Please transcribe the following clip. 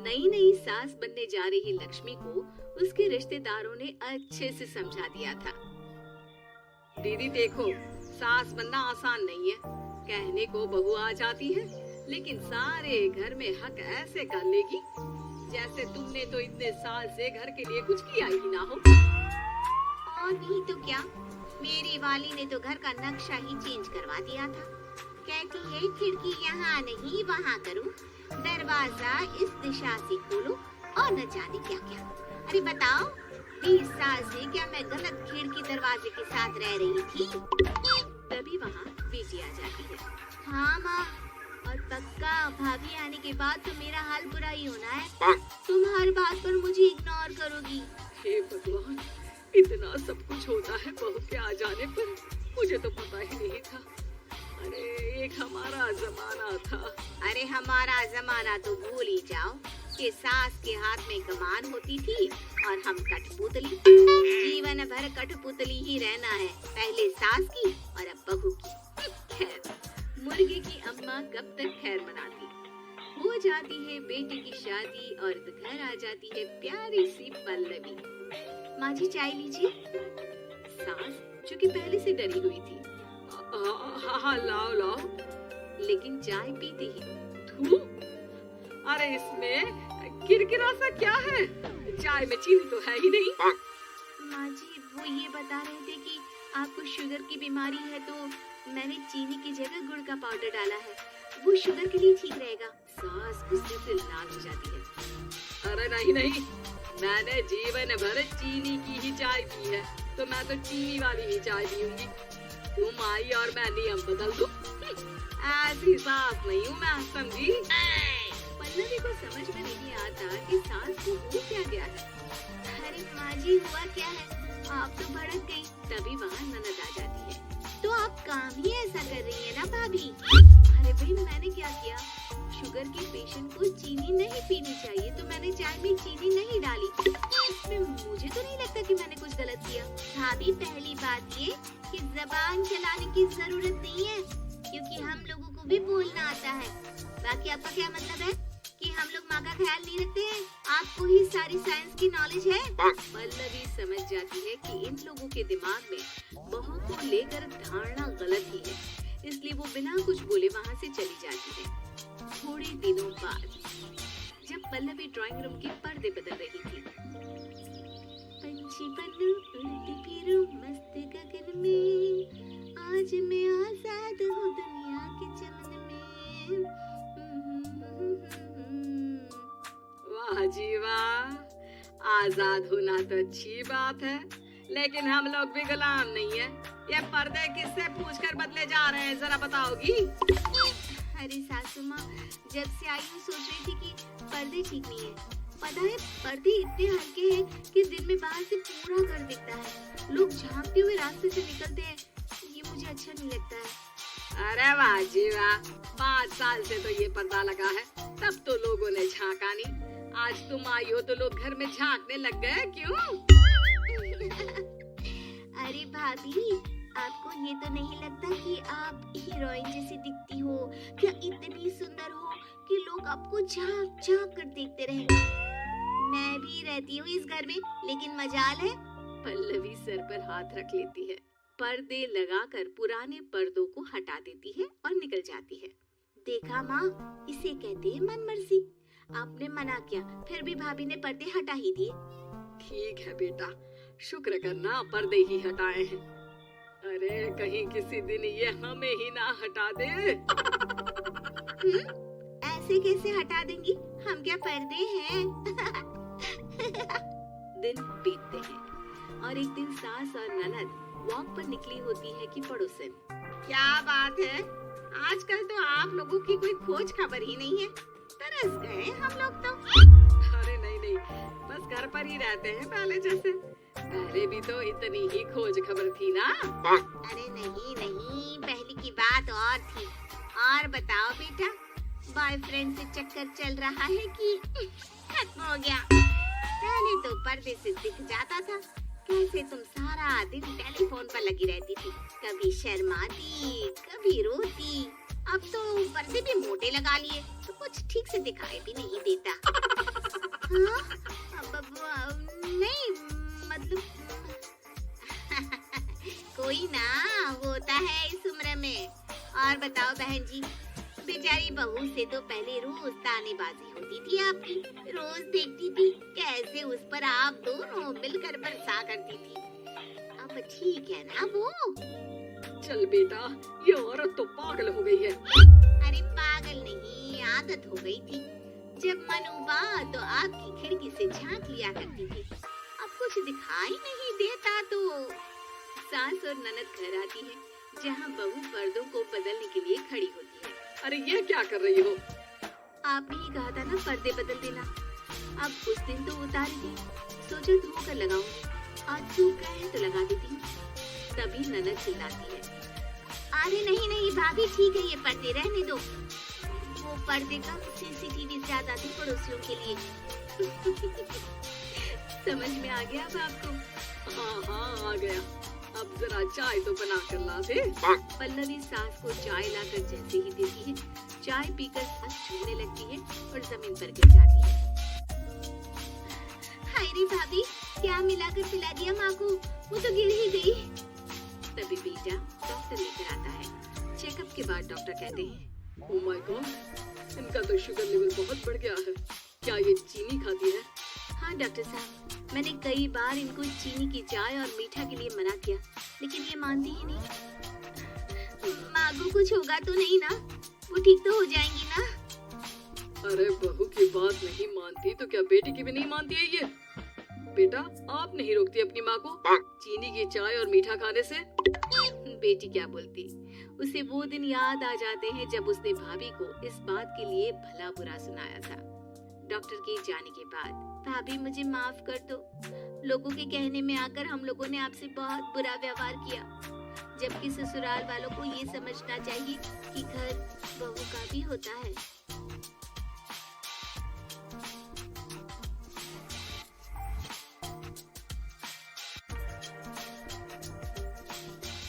नई नई सास बनने जा रही लक्ष्मी को उसके रिश्तेदारों ने अच्छे से समझा दिया था। दीदी देखो, सास बनना आसान नहीं है। कहने को बहू आ जाती है, लेकिन सारे घर में हक ऐसे कर लेगी जैसे तुमने तो इतने साल से घर के लिए कुछ किया ही ना हो। और नहीं तो क्या, मेरी वाली ने तो घर का नक्शा ही चेंज करवा दिया था। कहती है खिड़की यहाँ नहीं वहाँ करूँ, दरवाजा इस दिशा से खोलो और न जाने क्या क्या। अरे बताओ, 20 साल से क्या मैं गलत खिड़की दरवाजे के साथ रह रही थी? तभी वहाँ बेटी आ जाती है। हाँ माँ, और पक्का भाभी आने के बाद तो मेरा हाल बुरा ही होना है। तुम हर बात पर मुझे इग्नोर करोगी। हे भगवान, इतना सब कुछ होता है बहू के आ जाने पर, मुझे तो पता ही नहीं था। अरे एक हमारा जमाना था। अरे हमारा जमाना तो भूल ही जाओ कि सास के हाथ में कमान होती थी और हम कठपुतली। जीवन भर कठपुतली ही रहना है, पहले सास की और अब बहू की। खैर, मुर्गे की अम्मा कब तक खैर मनाती। हो जाती है बेटी की शादी और घर आ जाती है प्यारी सी पल्लवी। माँ जी चाय लीजिए। सास जो कि पहले से डरी हुई थी, हाँ लाओ लाओ, लेकिन चाय पीते ही थू, अरे इसमें किरकिरा सा क्या है? चाय में चीनी तो है ही नहीं। माँ जी वो ये बता रहे थे कि आपको शुगर की बीमारी है, तो मैंने चीनी की जगह गुड़ का पाउडर डाला है, वो शुगर के लिए ठीक रहेगा। सास गुस्से से लाल हो जाती है। अरे नहीं नहीं, मैंने जीवन भर चीनी की ही चाय पी है, तो मैं तो चीनी वाली ही चाय पीऊंगी। तुम आई और मैं नियम बदल दूं? ऐसी सास नहीं हूँ मैं, समझी? पल्लवी को समझ में नहीं आता कि सास को हो क्या गया है। अरे माँ जी हुआ क्या है, आप तो भड़क गई। तभी वहाँ ननद आ जाती है। तो आप काम ही ऐसा कर रही है ना भाभी? अरे भाई मैंने क्या किया? शुगर के पेशेंट को चीनी नहीं पीनी चाहिए, तो मैंने चाय में चीनी नहीं डाली। इसमें मुझे तो नहीं लगता कि मैंने कुछ गलत किया। भाभी पहली बात ये कि जबान चलाने की जरूरत नहीं है, क्योंकि हम लोगों को भी बोलना आता है। बाकी आपका क्या मतलब है कि हम लोग माँ का ख्याल नहीं रखते हैं? आपको ही सारी साइंस की नॉलेज है। पल्लवी समझ जाती है कि इन लोगों के दिमाग में बहू को लेकर धारणा गलत ही है, इसलिए वो बिना कुछ बोले वहाँ से चली जाती है। थोड़े दिनों बाद जब पल्लवी ड्राइंग रूम के पर्दे बदल रही थी, पंछी बनूं उड़ती फिरूं मस्त गगन में, आज मैं आजाद हूँ दुनिया के चमन में। वाह जी वाह, आजाद होना तो अच्छी बात है, लेकिन हम लोग भी गुलाम नहीं है। ये पर्दे किससे पूछकर बदले जा रहे हैं, जरा बताओगी? अरे सासू माँ, जब से आई हूँ सोच रही थी कि पर्दे ठीक नहीं है। पता है पर्दे इतने हल्के हैं कि दिन में बाहर से पूरा घर दिखता है, लोग झांकते हुए रास्ते से निकलते हैं, ये मुझे अच्छा नहीं लगता है। अरे वाह जी वाह, 5 साल से तो ये पर्दा लगा है, तब तो लोगों ने झांका नहीं। आज तुम आई हो तो लोग घर में झांकने लग गए, क्यों? अरे भाभी, आपको ये तो नहीं लगता कि आप हीरोइन जैसी दिखती हो? क्या इतनी सुंदर हो कि लोग आपको झांक झांक कर देखते रहे। मैं भी रहती हूँ इस घर में, लेकिन मजाल है। पल्लवी सर पर हाथ रख लेती है, पर्दे लगाकर पुराने पर्दों को हटा देती है और निकल जाती है। देखा माँ, इसे कहते हैं मनमर्जी। आपने मना किया, फिर भी भाभी ने पर्दे हटा ही दिए। ठीक है बेटा, शुक्र करना पर्दे ही हटाए हैं। अरे कहीं किसी दिन ये हमें ही ना हटा दे। ऐसे कैसे हटा देंगी, हम क्या पर्दे हैं? दिन बीतते हैं और एक दिन सास और ननद वॉक पर निकली होती है कि पड़ोसन। क्या बात है, आजकल तो आप लोगों की कोई खोज खबर ही नहीं है। तरस गए हम लोग तो। अरे नहीं नहीं, बस घर पर ही रहते हैं पहले जैसे। पहले भी तो इतनी ही खोज खबर थी ना। अरे नहीं नहीं, पहले की बात और थी। और बताओ बेटा, बॉयफ्रेंड से चक्कर चल रहा है कि खत्म हो गया? पहले तो पर्दे से दिख जाता था कैसे तुम सारा दिन टेलीफोन पर लगी रहती थी, कभी शर्माती कभी रोती। अब तो पर्दे भी मोटे लगा लिए तो कुछ ठीक से दिखाई भी नहीं देता। हाँ? नहीं मतलब कोई ना होता है इस उम्र में। और बताओ बहन जी, बेचारी बहू से तो पहले रोज तानेबाजी होती थी आपकी, रोज देखती थी कैसे उस पर आप दोनों मिलकर बरसा करती थी। अब ठीक है ना वो? चल बेटा, ये औरत तो पागल हो गई है। अरे पागल नहीं, आदत हो गई थी। जब मन उबा तो आपकी खिड़की से झांक लिया करती थी। अब कुछ दिखाई नहीं देता तो सास और ननद घर आती है, जहाँ बहू पर्दों को बदलने के लिए खड़ी होती है। अरे ये क्या कर रही हो? आपने ही कहा था ना पर्दे बदल देना। अब उस दिन तो उतारी थी, सोचा धोकर लगाऊंगी, आज सूख गए हैं तो लगा देती हूँ। तभी ननद चिल्लाती है, अरे नहीं नहीं भाभी ठीक है, ये पर्दे रहने दो। वो पर्दे कम सीसीटीवी ज्यादा थे पड़ोसियों के लिए। समझ में आ गया अब आपको? हाँ आ गया। अब जरा चाय तो बना कर ला दे। पल्लवी सास को चाय लाकर जैसे ही देती है, चाय पीकर हंस छूने लगती है और जमीन पर गिर जाती है। हाय रे भाभी, क्या मिलाकर पिला दिया माँ को, वो तो गिर ही गई। तभी बेटा डॉक्टर लेकर आता है। चेकअप के बाद डॉक्टर कहते हैं, ओह माय गॉड, इनका तो शुगर लेवल बहुत बढ़ गया है। क्या ये चीनी खाती है? हाँ डॉक्टर साहब, मैंने कई बार इनको चीनी की चाय और मीठा के लिए मना किया, लेकिन ये मानती ही नहीं। माँ को कुछ होगा तो नहीं ना? वो ठीक तो हो जाएंगी ना? अरे बहू की बात नहीं मानती तो क्या बेटी की भी नहीं मानती है ये? बेटा, आप नहीं रोकती अपनी माँ को चीनी की चाय और मीठा खाने से? बेटी क्या बोलती, उसे वो दिन याद आ जाते हैं जब उसने भाभी को इस बात के लिए भला बुरा सुनाया था। डॉक्टर के जाने के बाद, भाभी मुझे माफ कर दो, लोगों के कहने में आकर हम लोगों ने आपसे बहुत बुरा व्यवहार किया, जबकि ससुराल वालों को ये समझना चाहिए कि घर बहू का भी होता है।